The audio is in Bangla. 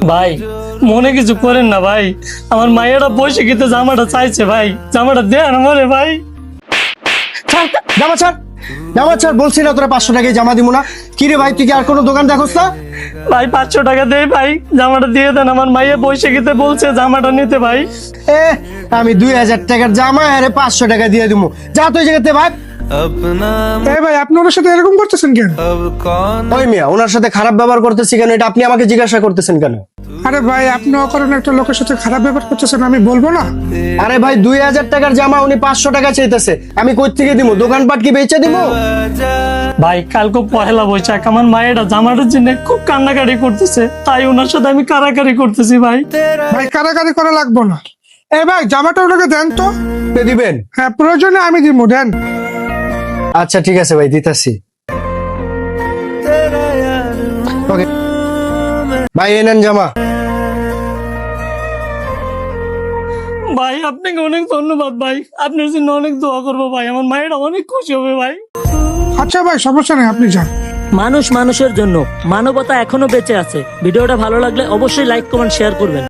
ভাই মনে কিছু করেন না ভাই, আমার মায়েরা বসে খেতে জামাটা চাইছে ভাই, জামাটা দেন আমারে ভাই। ছাড়, জামা ছাড়, জামা ছাড় বলছি না তোরা 500 টাকায় জামা দিব না। কি রে ভাই, তুই কি আর কোনো দোকান দেখোস না? ভাই 500 টাকা দেই ভাই, জামাটা দিয়ে দেন, আমার মাইয়া বসে খেতে বলছে জামাটা নিতে ভাই। এ আমি 2000 টাকার জামা আরে 500 টাকা দিয়ে দিব, যা তুই জায়গাতে ভাই। এই ভাই, আপনি ওনার সাথে এরকম করতেছেন কেন? ওই মিয়া, ওনার সাথে খারাপ ব্যবহার করতেছি কেন এটা আপনি আমাকে জিজ্ঞাসা করতেছেন কেন? আরে ভাই, আপনি অকারণে একটা লোকের সাথে খারাপ ব্যবহার করতেছেন, আমি বলবো না? আরে ভাই 2000 টাকার জামা উনি 500 টাকা চাইতেছে, আমি কই থেকে দিব? দোকানপাট কি বেচে দিব? ভাই কালকে পহেলা বৈশাখ, আমার মায়েরা জামাটার জন্য খুব কান্নাকাটি করতেছে, তাই ওনার সাথে আমি কারাকারি করতেছি ভাই। ভাই, কারাকারি করা লাগবো না। এই ভাই, জামাটা ওনাকে দেন তো। কে দিবেন? হ্যাঁ, প্রয়োজনে আমি দিব, দেন। আচ্ছা ঠিক আছে ভাই, দিতাছি। ওকে ভাই, এই নেন জামা। ভাই আপনাকে অনেক ধন্যবাদ ভাই, আপনার জন্য অনেক দোয়া করবো ভাই, আমার মায়েরা অনেক খুশি হবে ভাই। আচ্ছা ভাই, সমস্যা নেই, আপনি যান। মানুষ মানুষের জন্য, মানবতা এখনো বেঁচে আছে। ভিডিওটা ভালো লাগলে অবশ্যই লাইক কমেন্ট শেয়ার করবেন।